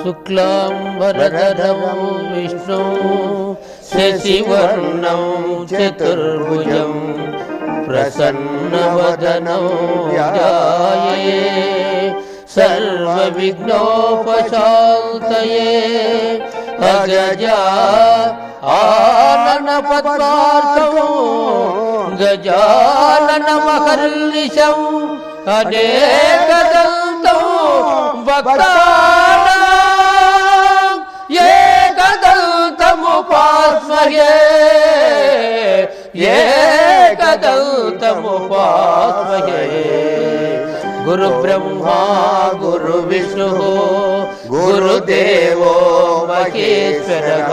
शुक्लांबरधरं विष्णु शशिवर्णं चतुर्भुजं प्रसन्नवदनं ध्याये सर्वविघ्नोपशान्तये अगजा आननपद्मार्कं गजाननमहर्निशम् अनेकदन्तं भक्तानां एकदन्तमुपास्महे एकदन्तमुपास्महे गुरुब्रह्मा गुरुविष्णुः गुरुदेवो महेश्वरः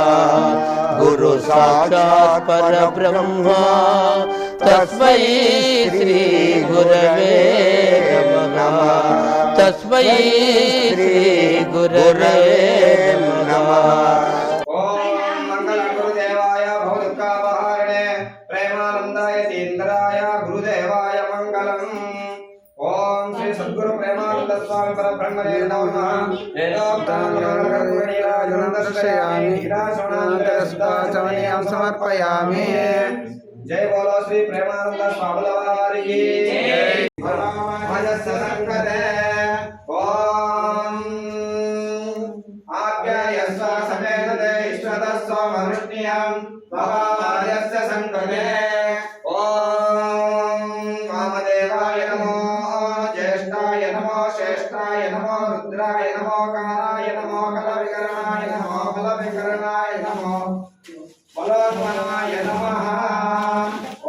गुरु साक्षात् परब्रह्म तस्मै श्री गुरवे नमः तस्मै श्री गुरवे नमः। ओम मंगल गुरुदेवाय भवदुःखापहारिणे प्रेमानंदाय तीन्द्राय गुरुदेवाय मंगलम्। ओम श्री सद्गुरु प्रेमानंद स्वामी परब्रह्मणे नमः। समर्पयामि। जय बोलो श्री प्रेमानंद स्वामी वारी की जय। भजस्य संकटे ओम आज्ञायस्व समेत ईश्वरस्व मनुष्यं भवायस्य संकटे ओम वामदेवाय नमो ज्येष्ठाय नमो श्रेष्ठाय नमो रुद्राय नमो कालाय नमो कलविकरणाय नमो बलविकरणाय नमो बलोत्मनाय नमः।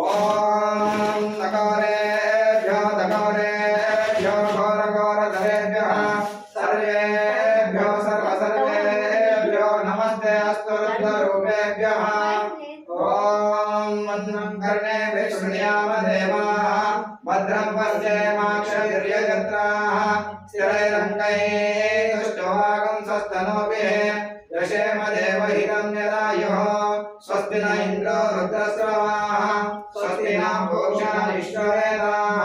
ओम नकारेभ्यो दकारेभ्यो घोरघोरधरेभ्यः सर्वेभ्यो सर्वसर्वेभ्यो नमस्ते अस्तु रुद्ररूपेभ्यः। ओम भद्रं कर्णेभिः शृणुयाम देवाः भद्रं पश्येमाक्षभिर्यजत्राः स्थिरैरङ्गैः तुष्टुवागं स्वस्तनूभिः यशेम देवहितं यदायुः स्वस्ति न इन्द्रो रुद्रस्रवाः स्वस्ति न पूषा इष्टवेदाः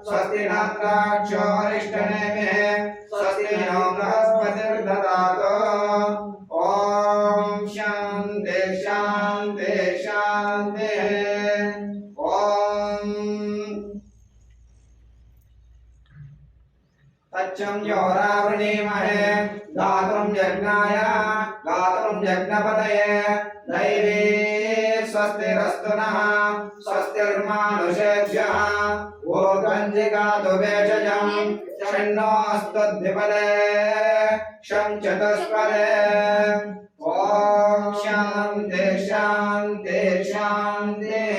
स्वस्ति नात्राक्षो अरिष्टनेमिः स्वस्ति नो बृहस्पतिर्दधातु। ओम शान्ति शान्ति शान्तिः। ओम तच्चं योरावृणीमहे गातुं यज्ञाय गातुं यज्ञपतये दैवी स्वस्तिरस्तु नः स्वस्तिर्मानुषेभ्यः ऊर्ध्वञ्जिगातु वेषजं षण्णो अस्तु द्विपदे शं चतुष्पदे। ओम शान्ति शान्ति शान्तिः।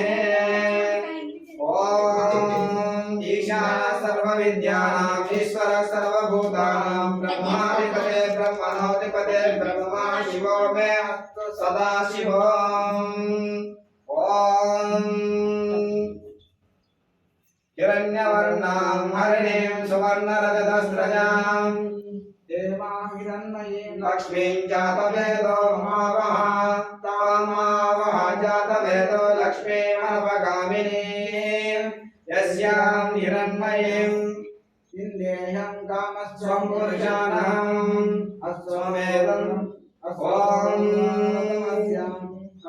ओम ईशान सर्वविद्यानां ईश्वर सर्वभूतानां ब्रह्माधिपते ब्रह्मणोऽधिपते ब्रह्मा शिवो मे अस्तु सदा शिवो। ओम हिरण्यवर्णां हरिणीं सुवर्णरजतस्रजां देवां हिरण्मयीं लक्ष्मीं जातवेदो महावः तामावः जातवेदो लक्ष्मीमनवगामिनीं यस्यां हिरण्मयीं इन्द्रियं कामस्त्वं पुरुषाणाम् अस्त्वमेवम्। ओम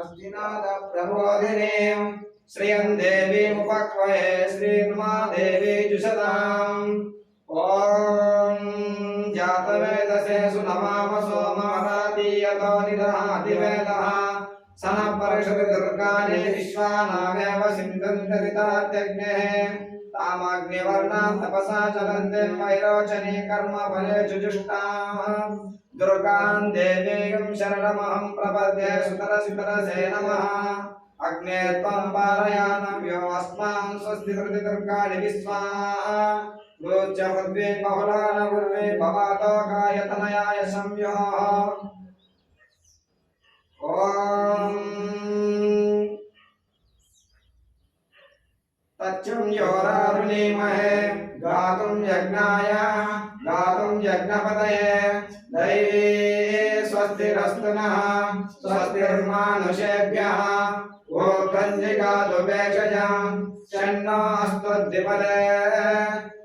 अस्तिनाद प्रबोधिनीं श्रियं देवीमुपक्वये श्रीर्मादेवी जुषताम्। ओम जातवेदसे सुनमाम सोमहरातीयतो निदहाति वेदः सनः परिषदि दुर्गानि विश्वानामेव सिन्धन्ति तामाग्निवर्णां तपसा चलन्ति वैरोचनी कर्मफले जुजुष्टाः दुर्गां देवीं शरणमहं प्रपद्ये सुतरसितरसे नमः। अग्ने त्वं पारयानव्यो अस्मान् स्वस्ति कृति दुर्गाणि विश्वा लोच्य पृथ्वी बहुलान पूर्वे भवातो गायतनयाय संयोः। ओम तच्चं योरावृणीमहे गातुं यज्ञाय गातुं यज्ञपतये दैवी स्वस्तिरस्तु नः स्वस्तिर्मानुषेभ्यः ऊर्ध्वञ्जिगातु वेषजं षण्णो अस्तु द्विपदे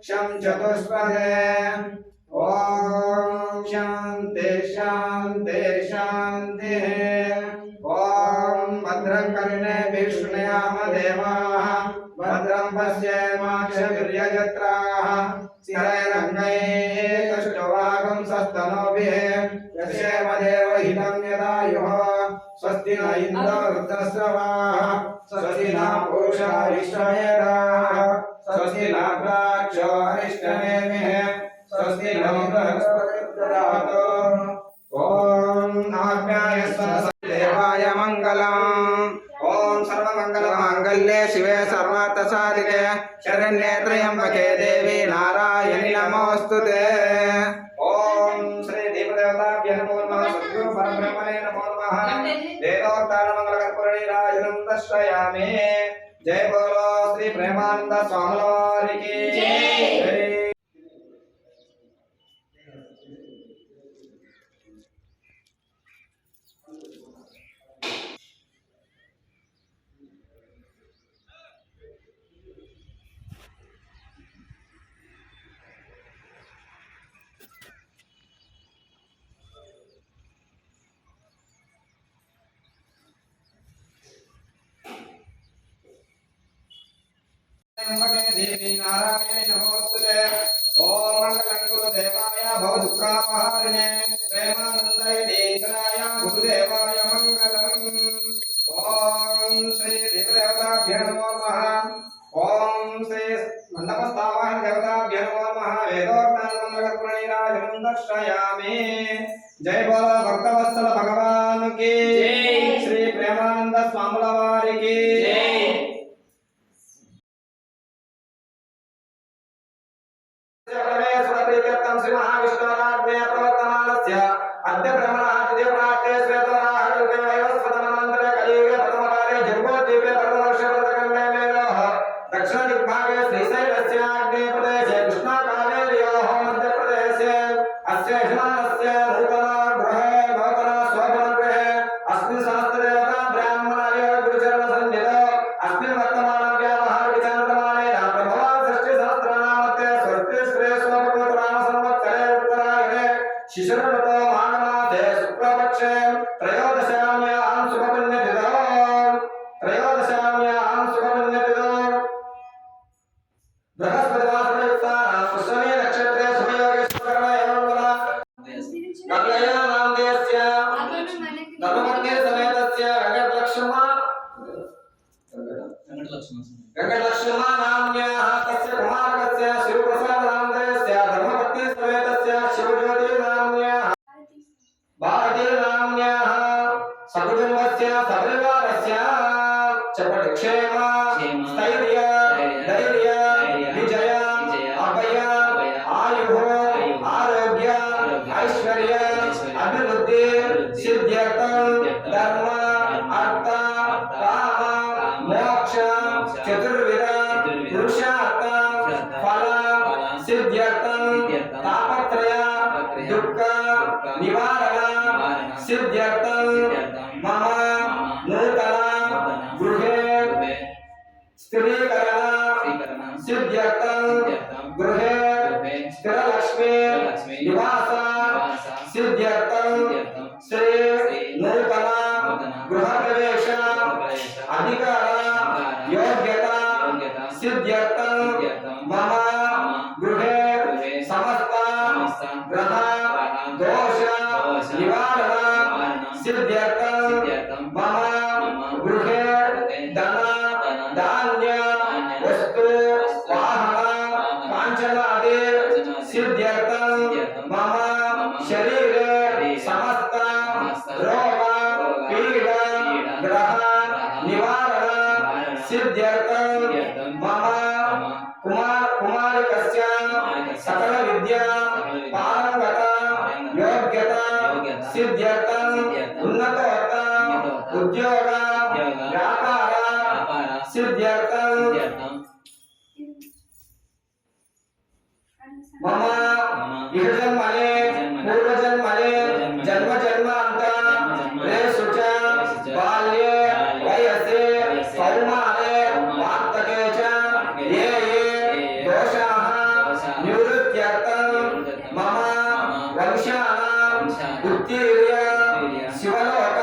शं चतुष्पदे। ओम शान्ति शान्ति शान्ति शान्तिः ॐ भद्रं कर्णेभिः शृणुयाम देवाः भद्रं पश्येमाक्षभिर्यजत्राः स्थिरैरङ्गैः कष्टवागं सस्तनोभिः यस्येम देवहितं यदायुः स्वस्ति न इन्द्रो वृद्धश्रवाः स्वस्ति न पूषा विश्ववेदाः स्वस्ति न द्राक्षो अरिष्टनेमिः स्वस्ति नो बृहस्पतिर्दधातु ॐ आज्ञायस्व देवाय मङ्गलम् ॐ सर्वमङ्गलमाङ्गल्ये शिवे सर्वार्थसाधिके शरण्ये त्र्यम्बके देवी नारायणि नमोऽस्तुते ॐ श्री देवदेवताभ्यः नमो नमः सद्गुरु परब्रह्मणे नमो नमः वेदोक्तानमङ्गलकर्पूरनीराजनं दर्शयामि जय बोलो श्री प्रेमानंद स्वामी वारी की जय। देवी नारायण नमोस्तुते ओम मंगलं गुरुदेवाय भवदुःखापहारिणे प्रेमानंदाय देन्द्राय गुरुदेवाय मंगलम् ओम श्री देवदेवताभ्यो नमो नमः ओम श्री मंडपस्थापन देवताभ्यो नमो नमः वेदोक्तानमङ्गलकर्पूरनीराजनं दर्शयामि जय बोलो भक्तवत्सल भगवान की जय श्री प्रेमानंद स्वामी वारी की जय। श्री महाविष्णुराज्ञया प्रवर्तमानस्य अद्य ब्रह्मणादित्य प्राप्ते श्वेतवराहकल्पे वैवस्वतमनन्तरे कलियुगे प्रथमकाले जम्बूद्वीपे प्रथमवर्षव्रतखण्डे मेलोः दक्षिणदिग्भागे श्रीशैलस्य आग्नेयप्रदेशे कृष्णाकावेर्योः मध्यप्रदेशे अस्य यजमानस्य नूतनगृहे नूतनस्वगृहे अस्मिन् सहस्रदेवता ब्राह्मणार्य गुरुचरणसन्निधौ अस्मिन् वर्तमानव्यावहारिकचान्द्रमानेन प्रभवान् षष्टिसहस्रनामत्ते स्वस्ति शिशिरऋतो माघमासे शुक्लपक्षे त्रयोदशाम्यां शुभपुण्यतिथौ बृहस्पतिवासरयुक्तानां पुष्यमे नक्षत्रे शुभयोगेश्वरकर्म एवं गङ्गया नामदेवस्य धर्मपत्नी समेतस्य वेङ्कटलक्ष्मण नाम्न्याः तस्य कुमारकस्य शिवप्रसाद नामदेवस्य धर्मपत्नी समेतस्य शिवज्योति भारती नाम्न्याः सकुटुम्बस्य सपरिवारस्य चपक्षेम स्थैर्य धैर्य विजय अभय आयुः आरोग्य ऐश्वर्य अभिवृद्धि सिद्ध्यर्थं धर्म अर्थ काम मोक्ष चतुर्विध पुरुषार्थ फल सिद्ध्यर्थं तापत्रय दुःख निवारण सिद्ध्यर्थं मम नूतन गृहे स्थिरीकरण सिद्ध्यर्थं गृहे स्थिरलक्ष्मी निवास सिद्ध्यर्थं श्री नूतन गृहप्रवेश अधिकार योग्यता सिद्ध्यर्थं मम गृहे समस्त ग्रह दोष निवारण सिद्ध्यर्थं मम गृहे धन धान्य वस्तु वाहन कांचनादि सिद्ध्यर्थं मम शरीरे समस्त रोग पीड़ा ग्रह निवारण सिद्ध्यर्थं मम कुमारिकस्य सकल विद्या पारंगत योग्यता सिद्ध्यर्थं उन्नतोत्तर उद्योग व्यापार सिद्ध्यर्थं मम इहजन्मने पूर्वजन्मने जन्म जन्मान्तर रेषु च बाल्ये वयसे कौमारे वार्धके च ये दोषाः निवृत्त्यर्थं मम वंशानां उत्तीर्य शिवलोक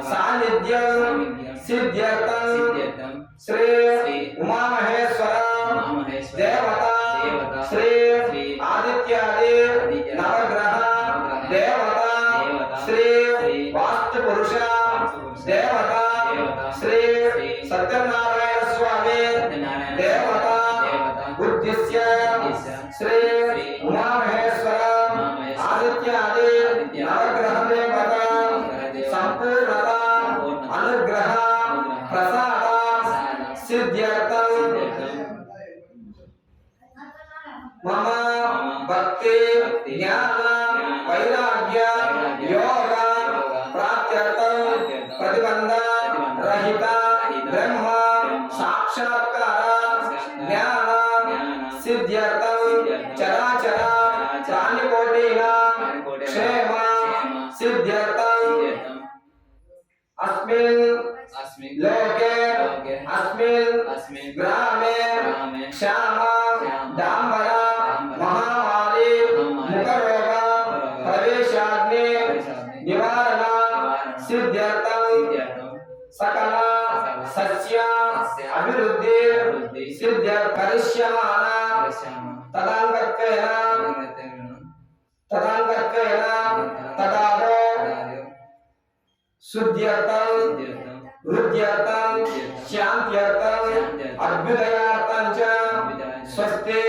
सान्निध्यं सिद्ध्यर्थं श्री उमामहेश्वर देवता श्री आदित्यादि नवग्रह देवता श्री वास्तुपुरुष देवता श्री सत्यनारायण स्वामी देवता उद्देश्य श्री उमामहेश्वर आदित्यादि नवग्रह देवता संपूर्णता अनुग्रह प्रसाद सिद्ध्यर्थं मम भक्ति ज्ञान वैराग्य योग प्राप्त्यर्थं प्रतिबंध रहित ब्रह्म साक्षात्कार ज्ञान सिद्ध्यर्थं चराचर प्राणिकोटिनां क्षेम सिद्ध्यर्थं अस्मिन् लोके अस्मिन् ग्रामे क्षाम डाम्बर महामारी मुखरोग प्रवेशाग्नि निवारण सिद्ध्यर्थं सकल सस्य अभिवृद्धि सिद्ध्यर्थं करिष्यमाण तदांगत्वेन तदादो शुद्ध्यर्थं वृद्ध्यर्थं शान्त्यर्थं अभ्युदयार्थं च स्वस्ति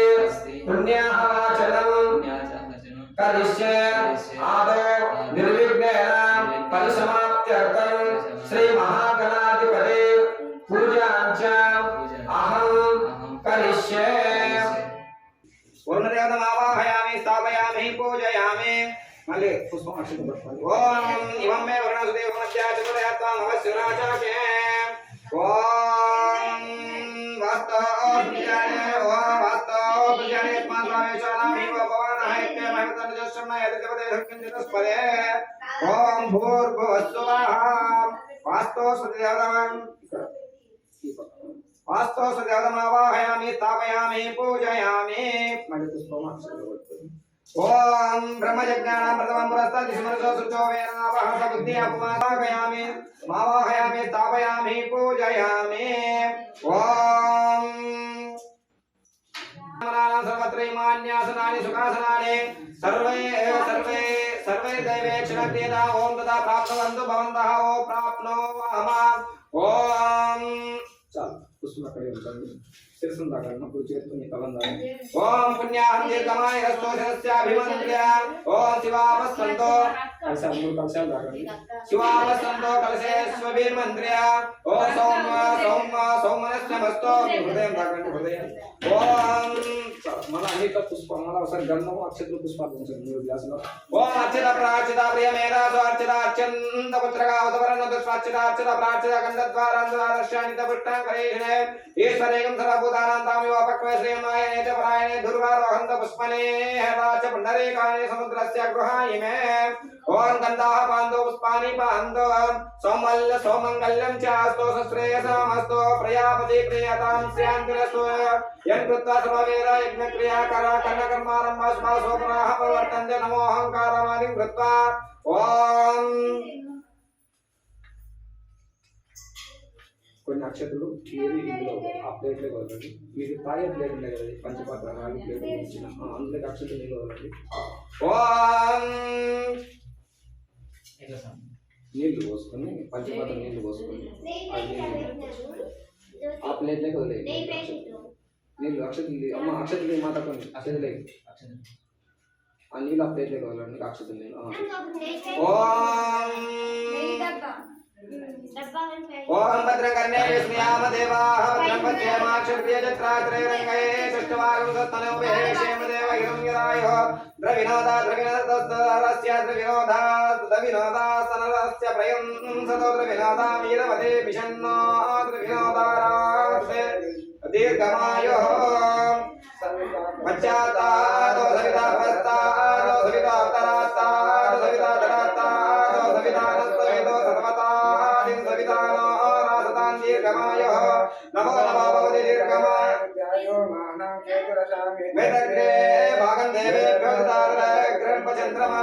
पुण्याहवाचनं करिष्ये आदौ निर्विघ्नेन परिसमाप्त्यर्थं श्री महागणाधिपते पूजां च अहं करिष्ये पूर्णदेवतमावाहयामि स्थापयामि पूजयामि मल्ले पुष्पं अक्षतं पठ्यामि ओम इमं मे वर्णसुदेवमध्याचतुरयात्वां अवश्यराचाके ओम वास्तवज्ञाने स्मात्रामेशानामि भवानः महतनजस्सन्नय यदिदेवते धर्मञ्जतस्पदे ओम भूर्भुवस्सुवः वास्तवसुदेवतमावाहयामि स्थापयामि पूजयामि मल्ले पुष्पं अक्षतं पठ्यामि ओम ब्रह्मज्ञानं प्रथमं पुरस्तात् स्मरसो सृजो वेनावहत बुद्धि अपमागयामि मावाहयामि स्थापयामि पूजयामि ओम नानां सर्वत्र इमान्यासनानि सुखासनानि सर्वे दैवेक्षणक्रियता ओम तथा प्राप्नुवन्तु भवन्तः ओ प्राप्नोमः ओम चल पुष्पकरे उचंడి శిరస్సును దాకండి అప్పుడు చేతుని తలందాలి ఓం పుణ్యాహం దీర్ఘమాయ రస్తోషస్యాభిమంత్ర్య ఓం శివావస్తంతో కలశాలు దాకండి శివావస్తంతో కలశేశ్వభిమంత్ర్య ఓం సౌమనస్యమస్తో హృదయం దాకండి హృదయం ఓం మన అనేక పుష్పం మన ఒకసారి గంధము అక్షతలు పుష్పాలు ఉంచండి 3 గ్లాసులో ఓం అర్చిత ప్రార్చిత ప్రియమేధాసో అర్చిత అర్చంత పుత్రగావతవరణ దుష్పార్చిత అర్చిత ప్రార్చిత గంధద్వారాంధ్రారశ్యానిత పుష్టాం కరేషిణే ఈశ్వరేకం సర్వభూతానాం తామివ పక్వే శ్రీమాయనే చ పరాయణే దుర్వారోహంత పుష్పనే హేతాచ పుండరీకాణే సముద్రస్య గృహాయిమే ఓం గంధాః పాందో పుష్పాని పాందో సౌమంగళ్యం చ అస్తో శ్రేయసామస్తో ప్రయాపతి ప్రియతాం శ్రియాంతిరస్తో యంకృత్వా సమవేద యజ్ఞక్రియాకర కర్మకర్మారంభ స్మాసోపనాః ప్రవర్తంతే నమో అహంకారమాదిం కృత్వా ఓం కొన్ని అక్షతలు ఏది ఇందులో ఆ ప్లేట్లో వదలండి మీరు తాగే ప్లేట్ ఉన్నాయి కదా పంచపాత్ర 4 ప్లేట్లు ఇచ్చిన అందులో అక్షతలు నీళ్ళు వదలండి ఓం నీళ్ళు పోసుకొని పంచపాత్ర నీళ్ళు పోసుకొని ఆ ప్లేట్లోకి వదిలేయండి నీళ్ళు అక్షతలు అమ్మ అక్షతలు మాట కొన్ని అక్షతలే ఆ నీళ్ళు ఆ ప్లేట్లోకి వదలండి అక్షతలు నీళ్ళు ఓం ओम भद्रकर्णे विस्मयाम देवाः भद्रं पश्येमाक्षप्रियजत्रात्रे रङ्गये षष्ठवारं सत्तनो वेहेशेम देव हिरण्यरायो द्रविनोदाद्रविनोदस्तरस्य द्रविनोदास्तनरस्य प्रयं सतो द्रविनोदा वीरवदे पिशन्नो द्रविनोदारास्ते दीर्घमायोः पश्चात्तादो सविता प्रस्तादो सविता उत्तरात्तादो सविता धरात्तादो सविता नस्तवेदो सर्वतादिं सवितानो रासतां दीर्घमायोः नमो नमो भगवते दीर्घमाय वेदग्रे भागं देवेभ्यो तारग्रहं चन्द्रमा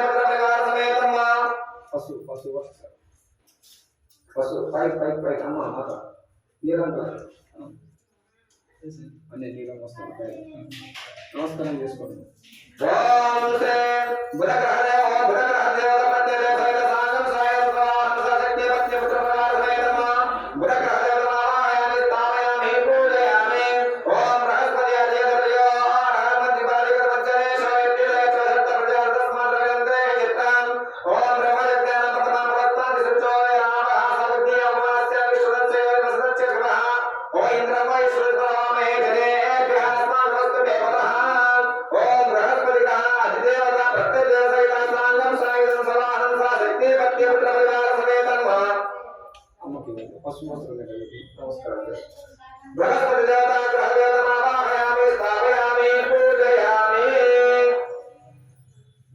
పుత్ర పరివార సమేతం పశు పశు పశు పై అమ్మ మాత నీలం అనే నీలం వస్తాను నమస్కారం చేసుకోండి ఓం శ్రీ బుధగ్రహదేవ బుధగ్రహదేవ ప్రత్యేక సైత సాగం సాయం సవాహం సశక్తి పత్ని పుత్ర పరివార సమేతం బుధగ్రహదేవ నారాయణి స్థాపయామి పూజయామి ఓం బృహస్పతి అధిపతయో ఆరాధి బాలిక వచ్చనే శైత్యలే చరత ప్రజాత స్మరణంతే చిత్తం ఓం బ్రహ్మజ్ఞాన ప్రథమ ప్రస్థాతి సుచోయ ఆవహ సబుద్ధి అమాస్య విశ్వస్య వసనస్య గ్రహ ఓ ఇంద్రమయ శ్రీరామే జనే అభ్యాస్మాన్ వస్తు దేవతః ఓం బృహస్పతిః అధిదేవత ప్రత్యదేవ సహిత సాంగం సాయుధం సవాహనం సా శక్తి పత్ని పుత్ర పరివార సమేతం అమ్మకి నమస్కారం బృహస్పతి దేవత గ్రహ దేవత ఆవాహయామి స్థాపయామి పూజయామి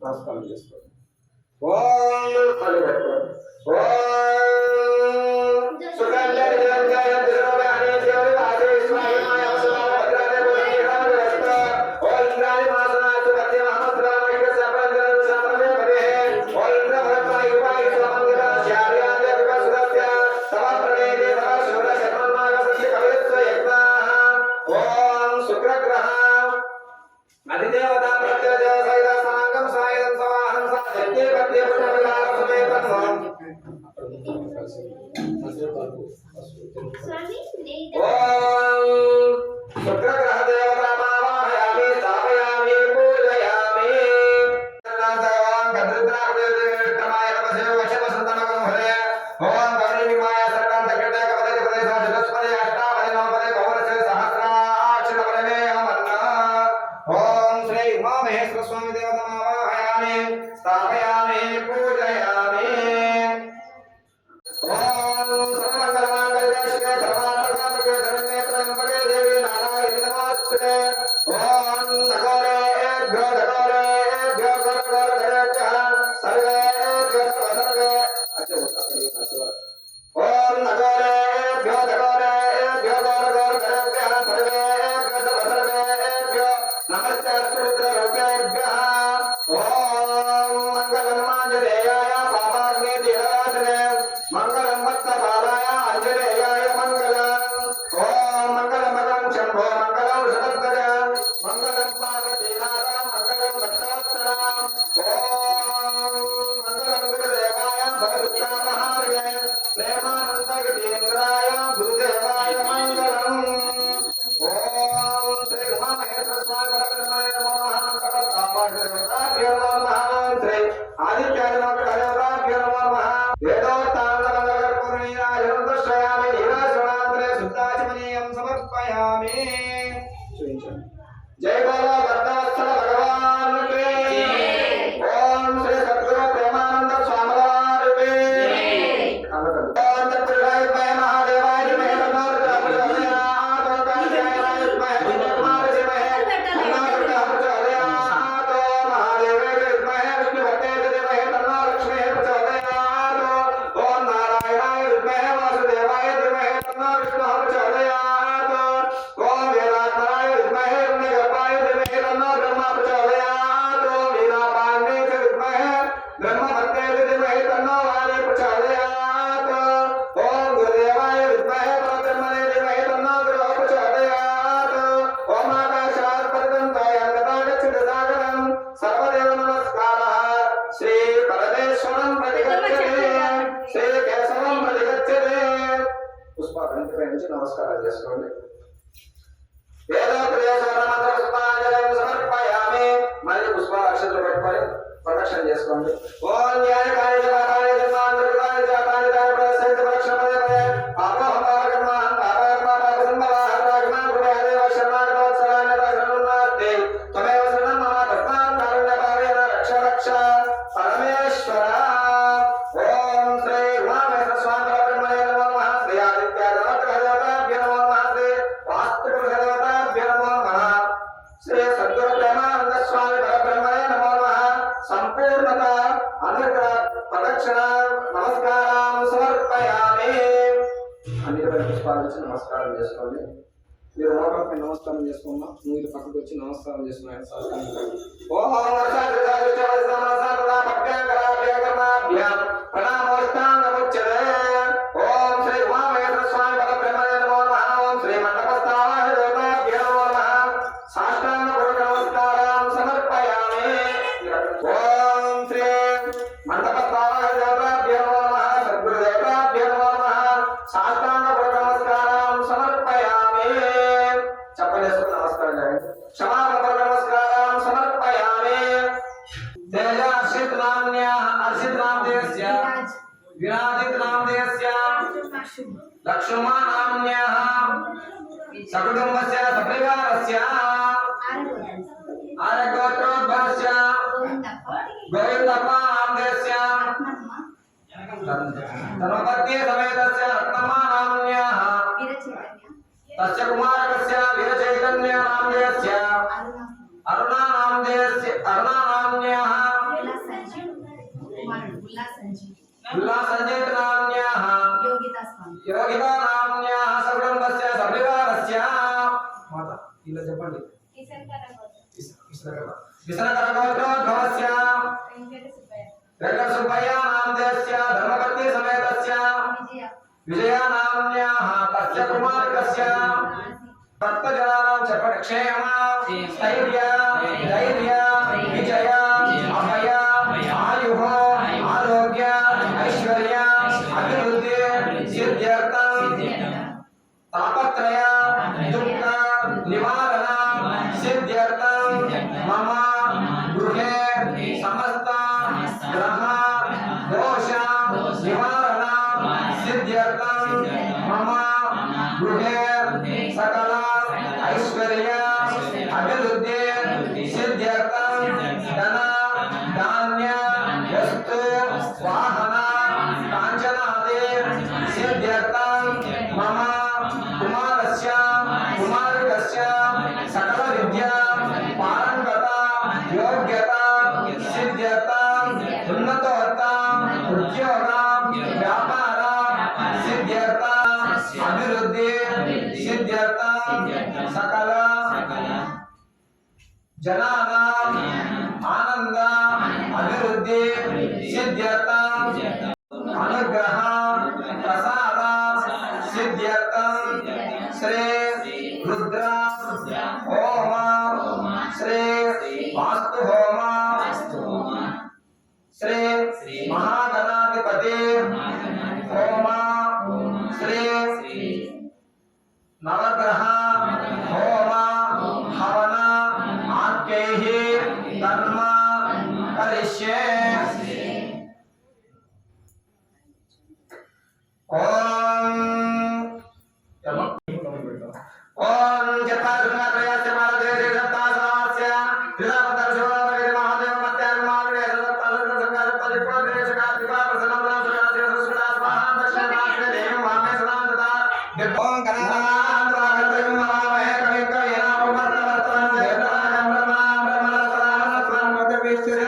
నమస్కారం చేసుకోండి ఓం హరిహర ఓం సుగంధ నిరంజన దిరోగాని దేవి వాసే స్వామిమాయ వసనామ భద్రాదే బోధి రామరస్త ఓ ఇంద్రాని మాసనాసు పత్య మహమద్రామయ్య సపరంజన సమరే పదే ఓ ఇంద్ర భరతాయ ఉపాయ సమంగళ శార్యాదే విపసురస్య సమప్రణేదే సవ శూర శర్మన్మాయ సస్య కవిత్వ యజ్ఞ ఓం శుక్రగ్రహ అధిదేవత ప్రత్యదేవ సైత సాంగం సాయుధం సవాహనం సా శక్తి పత్ని పుత్ర పరివార సమేతం ఓం శుక్రగ్రహ దేవతామావాహయామి స్థాపయామి పూజయామి ఓం భద్రద్రాక్షమాయ నమః వశవసంతమగం హరే ఓం గౌరీమాయ जगतीन्द्राय गुरुदेवाय मंगलम। ओम श्री उमामहेश्वर स्वामी परब्रह्मणे नमः। तपस्तामभ्यो नमः। श्री आदित्याय नमः। वेदोत्तानन्दमङ्गलपूर्णिराजनन्दश्रयामि निराजनान्तरे शुद्धाचमनीयं समर्पयामि। जय बोलो भक्तवत्सल भगवान के। ओम श्री सद्गुरु प्रेमानंद स्वामी वार के। ओम तत्पुरुषाय विद्महे महादेवाय धीमहि तन्नो रुद्रः प्रचोदयात्। ओम कात्यायनाय विद्महे कुमाराय धीमहि तन्नो रुद्रः प्रचोदयात्। ओम महादेवाय विद्महे विष्णुभक्ताय धीमहि तन्नो लक्ष्मीः प्रचोदयात्। ओम नारायणाय विद्महे वासुदेवाय धीमहि तन्नो विष्णुः प्रचोदयात्। ओम वेदात्मनाय विद्महे हिरण्यगर्भाय धीमहि तन्नो ब्रह्मा प्रचोदयात्। ओम वीणापाणिने च विद्महे ब्रह्मभक्ताय धीमहि तन्नो वाणी प्रचोदयात्। ओम गुरुदेवाय विद्महे परब्रह्मणे धीमहि तन्नो गुरुः प्रचोदयात्। ओम आकाशात् पर्यन्ताय गतागच्छति सागरं सर्वदेव नमस्कारः। श्री परमेश्वरं प्रतिगच्छते श्री केशवं प्रतिगच्छते। पुष्पाभ्यन्तरे నుంచి నమస్కారం చేసుకోండి। వేదోపదేశవరమంత్ర పుష్పాంజలిం సమర్పయామి। మళ్ళీ పుష్ప అక్షతలు పెట్టుకొని ప్రదక్షిణ చేసుకోండి। ఓం న్యాయకాయ జపాయ ధర్మాంతరాయ జాతాయ ప్రసంత ప్రక్షణ పదే పదే పాపహం పాపకర్మహం పాపకర్మ పాపసంభవః రాగమా కృపయాదేవ శరణాగతవత్సలాన్యత శరణున్నాస్తే త్వమేవ శరణం మమ తస్మాత్ కారుణ్యభావేన రక్ష రక్ష పరమేశ్వర। ఓం శ్రీ ఉమామహేశ్వర స్వామి పరబ్రహ్మణే నమః। శ్రీ ఆదిత్యాయ నమః నమః। శ్రీ వాస్తుదేవతాభ్యో నమః। శ్రీ సద్గురు ప్రేమానంద స్వామి పరబ్రహ్మణే నమో నమః। సంపూర్ణత అనుగ్రహ ప్రదక్షిణ నమస్కారం సమర్పయామి। అన్నిటిపై పుష్పాలు ఇచ్చి నమస్కారం చేసుకోండి। మీరు లోపలిపై నమస్కారం చేసుకున్నాం, మీరు పక్కకు వచ్చి నమస్కారం చేసుకున్నాను। ఓం ప్రణామోష్టాంగముచ్యతే। ఓం శ్రీ ఉమామహేశ్వర స్వామి పరబ్రహ్మణే నమో నమః। ఓం శ్రీ మండపస్థానాయ దేవతాభ్యో నమః। సాష్టాంగ నమస్కారం సమర్పయామి। ఓం శ్రీ మండపస్థానాయ దేవతాభ్యో నమః। సద్గురు దేవతాభ్యో నమః। సాష్టాంగ నమస్కారం సమర్పయామి। చెప్పలేసుకుని నమస్కారం చేయండి। క్షమాపణ నమస్కారం సమర్పయామి। తేజాశ్రిత్ నామ్న్యాః అర్షిత్ నామదేస్య విరాజిత్ నామదేస్య లక్ష్మణ నామ్న్యాః సకుటుంబస్య సపరివారస్య ఆర్యగోత్రోద్భవస్య గోవిందప్ప నామదేస్య ధర్మపత్ని సమేతస్య రత్నమ్మ నామ్న్యాః తస్య కుమారకస్య వీరచైతన్య నామదేస్య అరుణా నామ్న్యాః ఉల్లా సంజీత్ నామ్న్యాః యోగితా నామ్న్యాః సకుటుంబస్య సపరివారస్య మాత ఇలా చెప్పండి। విసనకరగోత్రోద్భవస్య వెంకట సుబ్బయ్య నామదేస్య ధర్మపత్ని సమేతస్య విజయ నామ్న్యాః తస్య కుమారకస్య భక్తజనానాం చెప్పండి। క్షేమ స్థైర్య ధైర్య విజయ అభయ ఆయుః ఆరోగ్య ఐశ్వర్య అభివృద్ధి సిద్ధ్యర్థం తాపత్రయ దుఃఖ నివారణ సిద్ధ్యర్థం మమ గృహే సమస్త గ్రహ దోష నివారణ సిద్ధ్యర్థం మమ గృహే సకల ఐశ్వర్య అభివృద్ధి సిద్ధ్యర్థం ధన ధాన్య వస్తు వాహన కాంచనాది సిద్ధ్యర్థం మమ కుమారస్య కుమారికస్య సకల విద్యా పారంగత యోగ్యత సిద్ధ్యర్థం ఉన్నతోత్తర ఉద్యోగ వ్యాపార సిద్ధ్యర్థం అభివృద్ధి సిద్ధ్యర్థం సకల జనానాం ఆనంద అభివృద్ధి సిద్ధ్యర్థం అనుగ్రహ ప్రసాద సిద్ధ్యర్థం శ్రీ రుద్ర హోమ శ్రీ వాస్తు హోమ శ్రీ మహాగణాధిపతి హోమ नवग्रह होम हवन आख्यैः कर्म करिष्ये ओम जपासुनात्रयस्य मालदेशे सप्तासास्य त्रिदापदर्शोदरे महादेव मत्यागमाग्रे सप्तासंगसंगार परिपूर्णेशका त्रिपाप्रसन्नमनासुरास्य सुस्मिता स्वाहा दक्षिणास्ते देवं वामे सदां तथा ओम गणानां प्रागल्भं महामहे कविं कवीनां देवतानां ब्रह्मणां मध्यविश्वस्य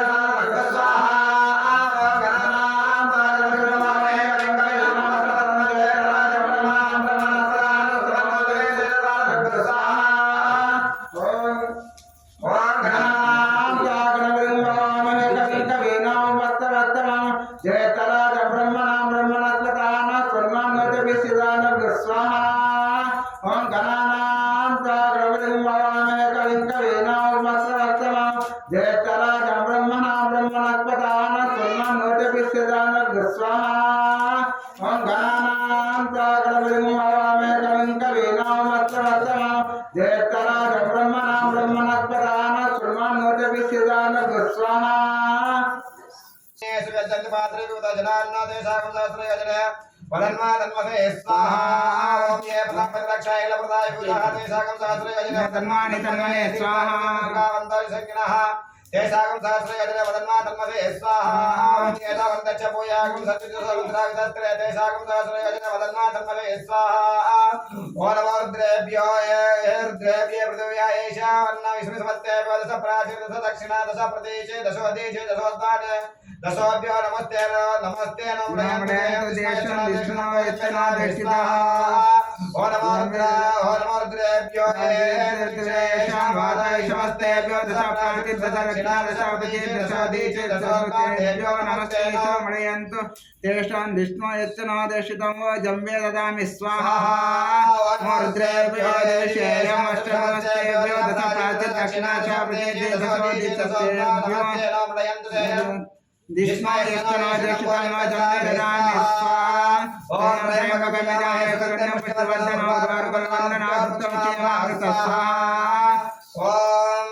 स्वाहा ओम गणानां प्रागल्भं महामहे कविं तन्मानि तन्मने स्वाहा तेषागं सहस्रयोजने वदन्मा तन्मसे स्वाहा एतावन्तच्च भूयागं सत्युरुद्रावितस्त्रे तेषागं सहस्रयोजने वदन्मा तन्मसे स्वाहा ओ नमो रुद्रेभ्यो रुद्रेभ्ये पृथिव्या एषा वन्ना विष्णुसमस्तेभ्यो दश प्राचीर दश दक्षिणा दश प्रदेशे दशोदीशे दशोद्वारे दशोभ्यो नमस्ते नमस्ते नमो ओ नमो रुद्रेभ्यो समस्तेभ्यो दश प्राचीर दश दक्षिणा दश प्रदेशे दशोदीशे दशोद्वारेभ्यो नमस्ते मणयन्तु तेषां विष्णु यत्नोदेशितमो जम्बे ददामि स्वाहा रुद्रेभ्यो देशेयमष्टमस्तेभ्यो दश प्राचीर दक्षिणा च प्रदेशे दशोदीशेभ्यो विष्णु यत्नोदेशितमो जम्बे ददामि स्वाहा ओम त्र्यंबकमिदाय करुण्यं पुष्पवर्धनं गरुडवन्दनार्थं चेमामृत स्वाहा ओम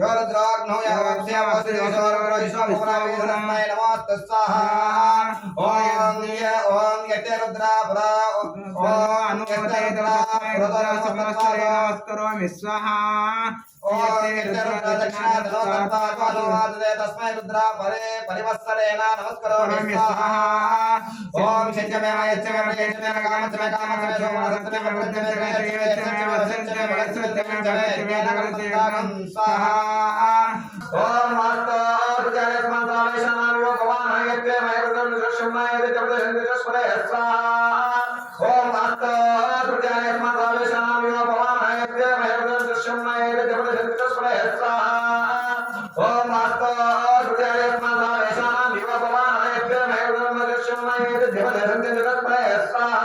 यो रुद्राग्नो यावस्यामस्तिशोरग्रहिष्वपुराविष्णुमय नमोऽस्तु स्वाहा ओम यते रुद्रा पुरा ओम यते रुद्रा पुरा समस्तरे नमस्करोमि स्वाहा ओम यते रुद्रा दक्षिणादे तस्मै रुद्रा परे परिवत्सरेण नमस्करोमि स्वाहा ओम शञ्चमे यच्चमे यच्चमे कामचमे कामचमे सोमवसन्तमे वृद्धमे यच्चमे वसन्तमे यच्चमे जगत्मे स्वाहा ओम वास्तो रुद्राय स्मन्तावेशनामिव भवान् यत्ते मयरुद्रं दृश्यमय जगदशन्दस्मरे स्वाहा ओम वास्तो रुद्राय स्मन्तावेशनामिव भवान् यत्ते मयरुद्रं दृश्यमय जगदशन्दस्मरे स्वाहा ओम वास्तो रुद्राय स्मन्तावेशनामिव भवान् यत्ते मयरुद्रं दृश्यमय जगदशन्दस्मरे स्वाहा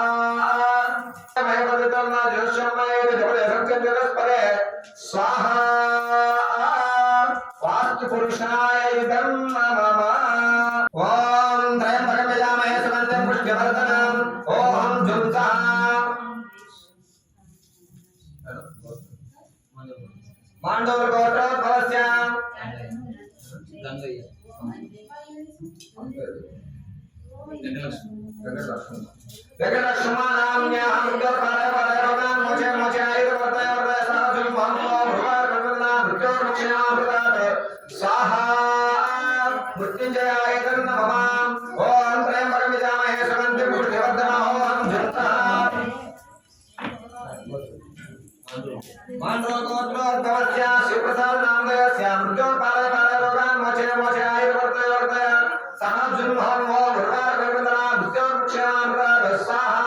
मयरुद्रं दृश्यमय जगदशन्दस्मरे स्वाहा पुरुषाय इदं मम ओम त्रयंबकं यजामहे सुगन्धिं पुष्टिवर्धनम् ओम जुन्ता माण्डवगोत्रोद्भवस्य वेंकटलक्ष्मणान्यां दुर्परपररोगान् मोचे मोचे आयुर्वर्धय साधुं महत्त्वं भुवार्कर्मणा मृत्योर्मुक्षयामृतात् स्वाहा मृत्युंजयाय तन्नमः ओम त्र्यंबकं यजामहे सुगन्धिं पुष्टिवर्धनम् ओम जुन्ता माण्डवगोत्रोद्भवस्य शिवप्रसादनामधेयस्य मृत्योर्परपररोगान् मोचे मोचे आयुर्वर्धय साधुं महत्त्वं भुवार्कर्मणा मृत्योर्मुक्षयामृतात् स्वाहा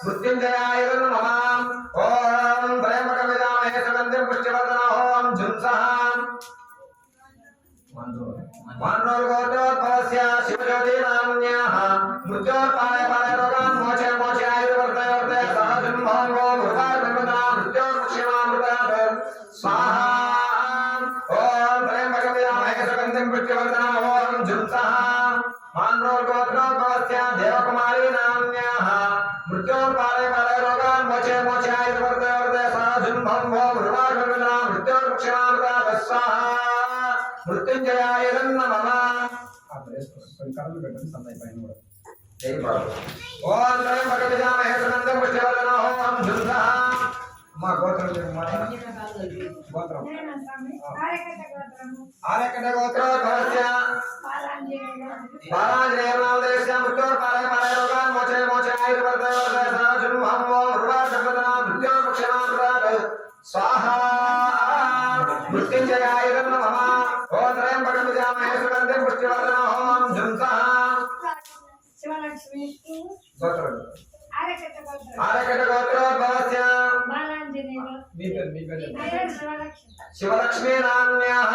मृत्युंजयाय तन्नमः ओम त्र्यंबकं यजामहे सुगन्धिं पुष्टिवर्धनम् ओम जुन्ता माण्डवगोत्रोद्भवस्य शिवज्योतिनाम्न्याः मृत्योर्परपररोगान् मोचे मोचे आयुर्वर्धय साधुं महत्त्वं भुवार्कर्मणा मृत्योर्मुक्षयामृतात् स्वाहा ओम त्र्यंबकं यजामहे सुगन्धिं पुष्टिवर्धनम् ओम जुन्ता माण्डवगोत्रोद्भवस्य देवकुमारी नाम्न्याः मृत्योर्परपररोगान् మృత్యోర్ముక్షమామృతాత్ స్వాహా మృత్యుంజయాయ నమః కొన్ని కర్రలు పెట్టండి సన్నై పైన కూడా జై బాబు ఓం త్రయం భగవిజామహే సునందం పుష్యవర్ధనో ఓం ధృత మా గోత్రం గోత్రం ఆరేకట గోత్ర భవస్య బాలాంజనేయ నామదేశ మృత్యోర్పాలయ పాలయ రోగాన్ మోచే మోచే ఆయుర్వర్ధయ వర్ధయ సదాశుభం హం ఓం రువాశబ్దనా మృత్యోర్ముక్షమామృతాత్ స్వాహా మృత్యుంజయాయ నమః ఓం త్రయం భగవిజామహే సునందం పుష్యవర్ధనో ఓం ధృత శివలక్ష్మి గోత్రం ఆరకట గోత్ర భవస్య బాలాంజనేయ శివలక్ష్మీ నామ్యాః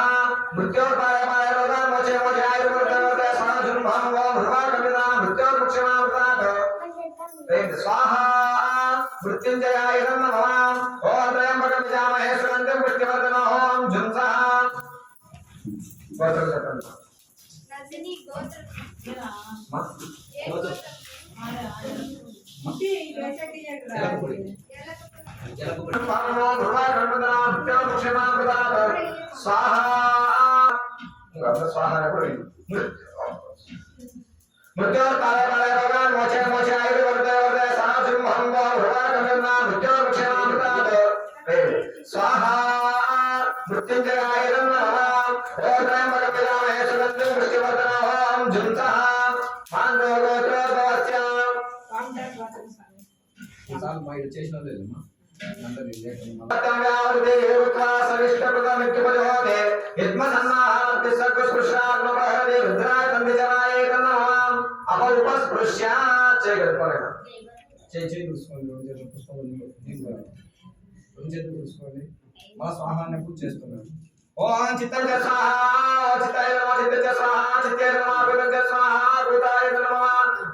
మృత్యోర్పాలయ పాలయ రోగాన్ మోచే మోచే ఆయుర్వర్ధయ వర్ధయ సదాశుభం హం ఓం రువాశబ్దనా మృత్యోర్ముక్షమామృతాత్ స్వాహా మృత్యుంజయాయ నమః ఓం త్రయంబకం యజామహే సుగంధిం పుష్టివర్ధనో ఓం ఝుంసః గోత్రం చెప్పండి రజని గోత్ర మృత్యోర్పాలయ రోగాన్ మోచే మోచే ఆయుర్వర్ధయ వర్ధయ సదాశుభం హం ఓం రువాశబ్దనా మృత్యోర్ముక్షమామృతాత్ స్వాహా మృత్యుంజయాయ నమః ఓం త్రయంబకం యజామహే సుగంధిం పుష్టివర్ధనో ఓం ఝుంసః మాండవ గోత్ర భవస్య సార్ మా ఇది చేసిన లేదమ్మా అందరూ లేకమ్మా చేయి చూసుకోండి రెండు చేతులు పుష్పం రెండు చేతులు చూసుకోండి మా స్వాహాన్ని పూజ చేస్తున్నాను ఓం చిత్తం చ స్వాహా చిత్తాయ నమః చిత్తం చ స్వాహా చిత్తే నమః భూతం చ స్వాహా భూతాయ నమః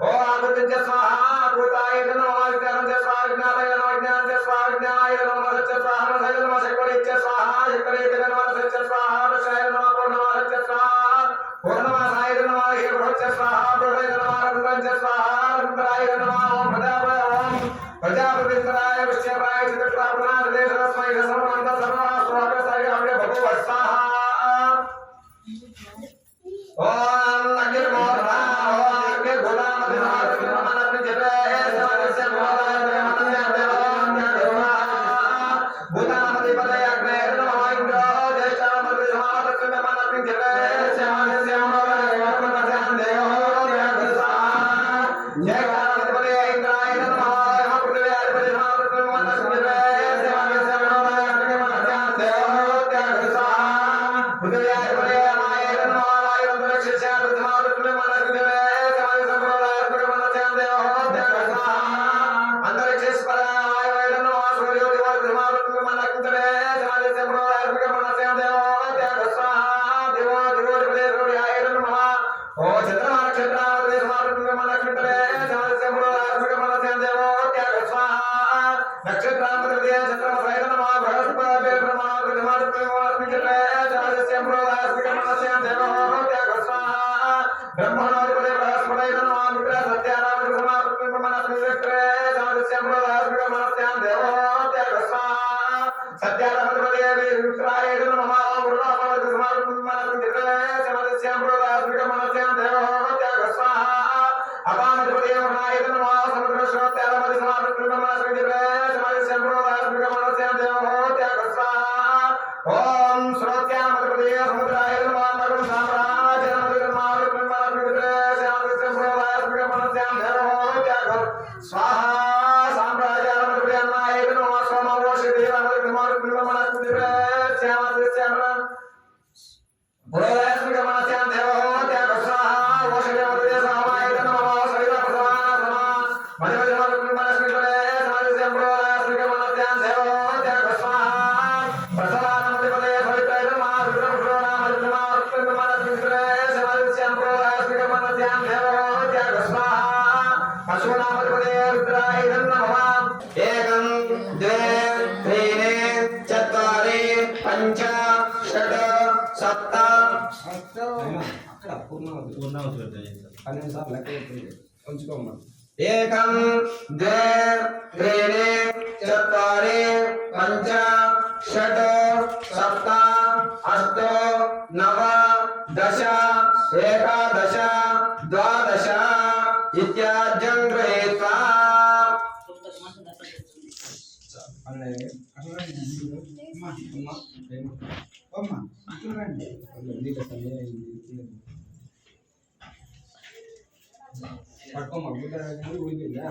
ఓం ఆకృతం చ స్వాహా భూతాయ నమః విజ్ఞానం చ స్వాహా విజ్ఞానాయ నమః విజ్ఞానం చ స్వాహా విజ్ఞానాయ నమః సత్య స్వాహా సత్య నమః శక్తి చ స్వాహా శక్తి నమః సత్య స్వాహా దశాయ నమః పూర్ణమాయ చ స్వాహా పూర్ణమాసాయ నమః హేభ్రో చ స్వాహా ప్రభయ నమః రంగం చ స్వాహా రంగరాయ నమః ఓం ప్రజాపతింద్రాయ విష్ణురాయ చిత్రప్రాపణాయ దేశరస్మై సర్వమంత సర్వస్వాగతాయ అమ్రే భగవత్ స్వాహా ఓం అగ్నిర్మోహన ఓం అగ్నిర్గుణామధినాథ మనస్మి జపే సర్వస్య భూతాయ దేవతయ దేవతాయ భూతామధిపతయ అగ్నే నమః ఇంద్రో జ్యేష్ఠామధి సమాపత్య మనస్మి జపే సర్వస్య భూతాయ దేవతయ జ్యేష్ఠామధిపతయ ఇంద్రాయ నమః एकं द्वे त्रीणि चत्वारि पञ्च षट् सप्त नव दश एकादश द्वादश इत्याद्यं गृहीत्वा పట్టుకోమ్మా గుడ్డ ఊరిపోయిందా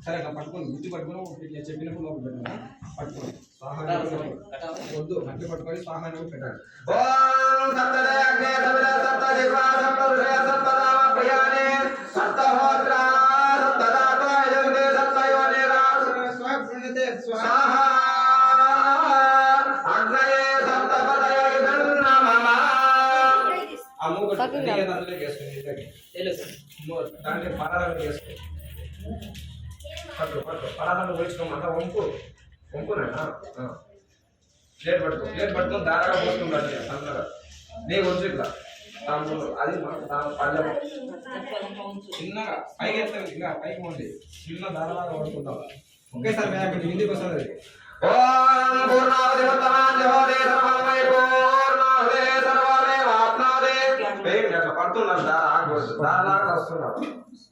సరే అట్లా పట్టుకోండి గుర్తు పట్టుకొని ఇట్లా చెప్పినప్పుడు లోపల పెట్టండి పట్టుకోండి వద్దు అట్లా పట్టుకొని స్వాహాన్ని పెట్టాలి ఓం సప్తదే అగ్నే సవితా సప్త జిహ్వా సప్త ఋషయ సప్త నామ ప్రియాణి సప్త హోత్ర సప్త దాతా యజంతే సప్త యోనిరా స్వాహా అగ్నయే సప్త పదయ నమః ఆ మూగ దాంట్లో వేసుకోండి దాంట్లో పరాలను వేసుకోండి పట్టు పరాలను వేసుకోమంతా వంపునా ప్లేట్ పట్టుకొని దారాగా పోసుకుంటాడు అందరూ నీకు వచ్చు ఇట్లా అది పల్లె చిన్నగా పైకి ఎత్తాను ఇంకా పైకి పోండి చిన్న దారాగా పడుకుంటాం ఒకేసారి కొంచెం హిందీకి వస్తుంది ఓం పూర్ణావతి ఉత్తమాంజోదే సర్వమయ పూర్ణావతే సర్వమేవాప్నోదే వేయండి అట్లా పడుతున్నారు దారాలాగా వస్తున్నారు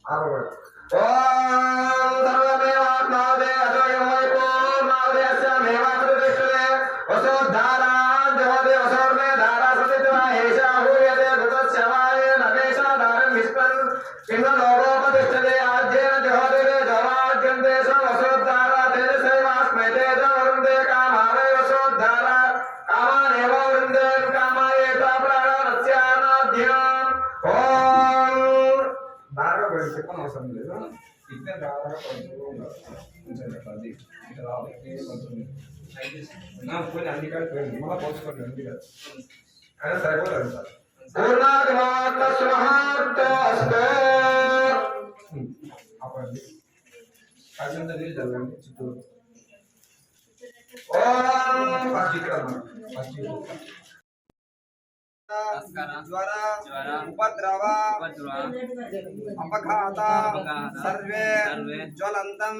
ఆపకూడదు ఓం సర్వమేవాప్నోదే అజోయమయ పూర్ణావతే అస్యామేవాప్నోదే వసోద్ధారాంజోదే వసోర్మే ధారా సతిత్వా ఏషా హూయతే భృతస్యవాయ నవేశా ధారం విస్పన్ కింద లోకోపతిష్టతే ఆజ్యేన జహోదే జవాజ్యంతే వసోద్ధారా తేజసేవాస్మై తేజ వరుందే కామావై వసోద్ధారా కామానేవ వృందే కామాయేతా ప్రాణస్యానాధ్యాం ఓం దారాగా పోయి చెప్పని అవసరం లేదు ఇట్లా దారాగా పడుతూ ఉండాలి కొంచెం అది ఇట్లా రావాలి పోయి అన్ని కాదు పోయింది మళ్ళీ పోసుకోండి అన్ని కాదు అయినా సరిపోలేదు సార్ అప్పుడు కాకినంత నీళ్ళు చదవండి చుట్టూ ఫస్ట్ ఇక్కడ ఫస్ట్ జ్వర ఉపద్రవ అపఘాత సర్వే జ్వలంతం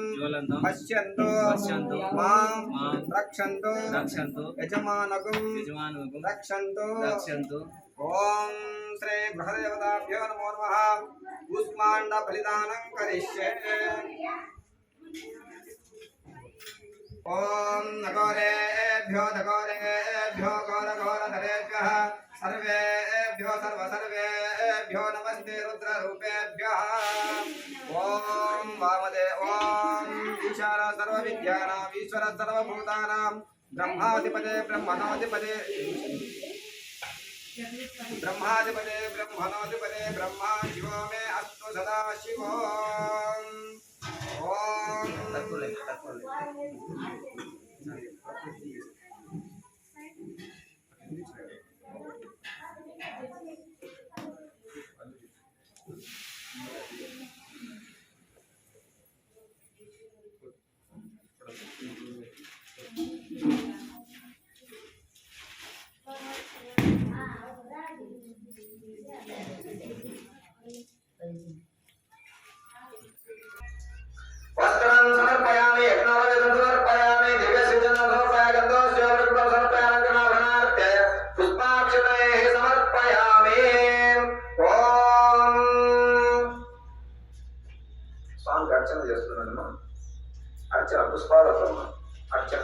పశ్యంతు మాం రక్షంతు యజమానకం రక్షంతు ఓం శ్రీ బృహదేవతాభ్యో నమో నమః కూష్మాండ బలిదానం కరిష్యే ఓం నగోరేభ్యో ఘోరఘోరధరేభ్యః सर्वेभ्यो सर्वेभ्यो नमस्ते रुद्ररूपेभ्यः ओम वामदेव ओम ईशान सर्वविद्यानां ईश्वर सर्वभूतानां ब्रह्माधिपते ब्रह्मणोधिपते ब्रह्मा शिवो मे अस्तु सदा शिवो ओम वस्त्रं समर्पयामि यज्ञोपवीतं समर्पयामि दिव्यसिंचनं समर्पयामि गन्धोष्योपृक्तं समर्पयामि गणाभरणार्थे पुष्पाक्षतैः समर्पयामि ओम स्वामी अर्चన చేస్తున్నాను अर्चన पुष्पालతో अर्चన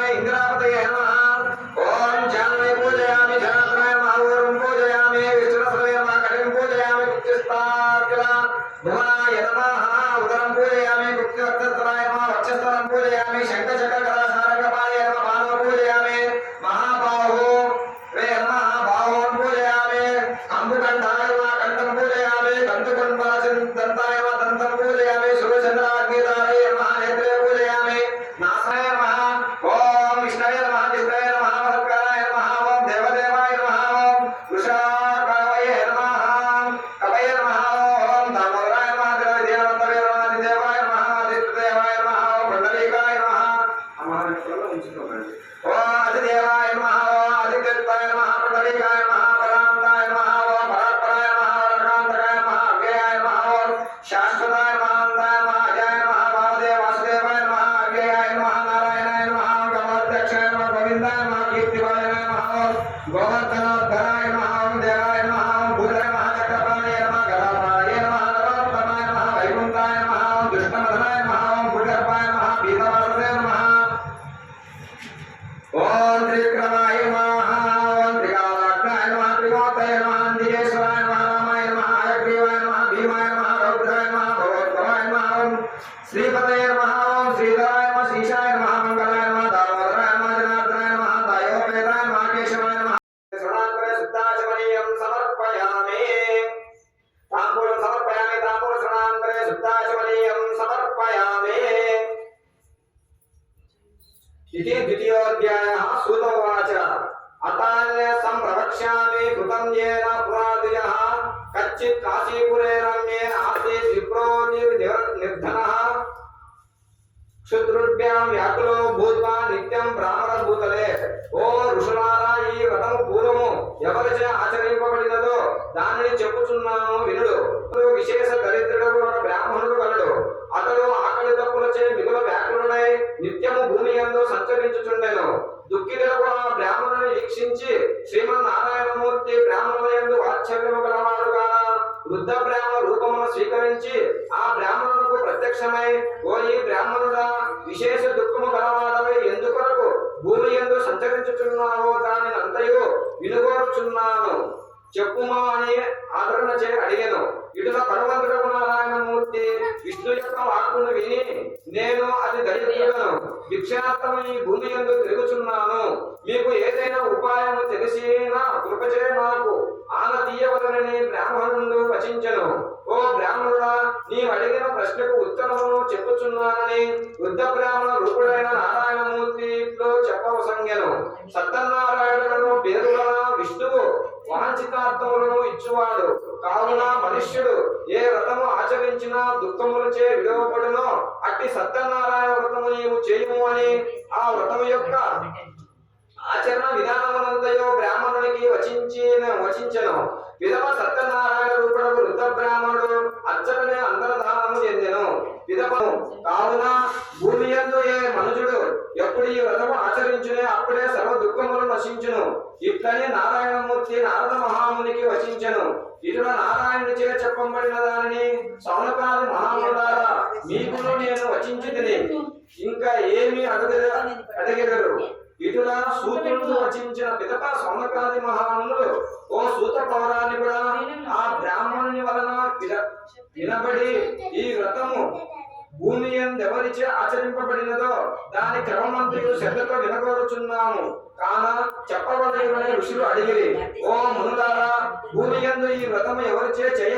इंद्रापतये नमः ओम जानवे पूजयामि जनार्दनाय महावरं पूजयामि विष्णुसुरवे नमः कटिं पूजयामि कुक्षिस्तार्किला भुवनाय नमः उदरं पूजयामि कुक्षिस्तराय नमः वक्षस्थलं पूजयामि शङ्खचक्रगदासारङ्गपाणये नमः पादं पूजयामि महाबाहो वे नमः बाहों पूजयामि अम्बुकण्ठाय नमः कण्ठं पूजयामि दन्ताय नमः दन्तं पूजयामि सूर्यचन्द्राग्नितारे नमः नेत्रे पूजयामि नासाय नमः ओम विष्णवे नमः विष्णवे नमः वरदकाराय नमः ओम देवदेवाय नमः ओम वृषाकावये नमः कवये नमः ओम दामोदराय नमः देवदेवाय नमः देवाय नमः आदित्यदेवाय नमः ओम पुंडरीकाय नमः हमारे प्रभु ఉంచుకోండి ओम आदिदेवाय नमः ओम आदित्यदेवाय नमः पुंडरीकाय नमः परांताय नमः ओम परात्पराय कच्चित् काशीपुरे रम्ये आसीत् विप्रो निर्धनः क्षुद्रुभ्यां व्याकुलो भूत्वा नित्यं ब्राह्मणभूतले ఓ ఋషులారా ఈ వ్రతము పూర్వము ఎవరిచే ఆచరింపబడినదో దానిని చెప్పుచున్నాను వినుడు. విశేష దరిద్రుడు బ్రాహ్మణుడు కలడు. అతడు ఆకలి తప్పులచే మిగుల వ్యాకులుడై నిత్యము భూమి యందు సంచరించుచుండెను. దుఃఖితులకు ఆ బ్రాహ్మణుని వీక్షించి శ్రీమన్నారాయణమూర్తి బ్రాహ్మణుల యందు వాత్సల్యము గలవాడు కాన వృద్ధ బ్రాహ్మణ రూపమును స్వీకరించి ఆ బ్రాహ్మణులకు ప్రత్యక్షమై ఓ ఈ బ్రాహ్మణుడా విశేష దుఃఖము గలవాడవై ఎందుకొరకు భూమి యందు సంచరించుచున్నావో దానిని అంతయు వినుగోరుచున్నాను చెప్పుమా అని ఆదరణ చే అడిగాను. ఇటుల పరమంతుడకు నారాయణమూర్తి విష్ణు యొక్క వాక్కును విని నేను అది దరిద్రుడను భిక్షార్థమై భూమి యందు తిరుగుచున్నాను. మీకు ఏదైనా ఉపాయము తెలిసినా కృపచే నాకు ఆన తీయవలనని బ్రాహ్మణుడు వచించెను. ఓ బ్రాహ్మణుడా నీవు అడిగిన ప్రశ్నకు ఉత్తరమును చెప్పుచున్నానని వృద్ధ బ్రాహ్మణ రూపుడైన నారాయణమూర్తిలో చెప్పవసంగెను. సత్యనారాయణుడు పేరుగల విష్ణువు వాంఛితార్థములను ఇచ్చువాడు కావున మనుష్యుడు ఏ వ్రతము ఆచరించినా దుఃఖములచే విడవబడునో అట్టి సత్యనారాయణ వ్రతము నీవు చేయుము అని ఆ వ్రతము యొక్క ఆచరణ విధానమునంతయో బ్రాహ్మణునికి వచించెను. విధవ సత్యనారాయణ రూపుడకు వృద్ధ బ్రాహ్మణుడు అచ్చటనే అంతర్ధానము చెందెను. విధవను కావున భూమి యందు ఏ మనుషుడు ఎప్పుడు ఈ వ్రతము ఆచరించునే అప్పుడే సర్వ దుఃఖములు నశించును. ఇట్లని నారాయణమూర్తి నారద మహామునికి వచించెను. ఇటుల నారాయణునిచే చెప్పబడిన దానిని సౌనకాది మహాములారా మీకును నేను వచించితిని. ఇంకా ఏమి అడిగెదరు. ఇటుల సూతుడు వచించిన పిదప సౌనకాది మహామునులు ఓ సూత పౌరాణికుడా ఆ బ్రాహ్మణుని వలన వినబడి ఈ వ్రతము భూమి ఎందెవరిచే ఆచరింపబడినదో దాని క్రమమంతయు శ్రద్ధతో వినగోరుచున్నాము కాన చెప్పబడిన ఋషులు అడిగిరి. ఓ మునులారా భూమి యందు ఈ వ్రతము ఎవరిచే చేయ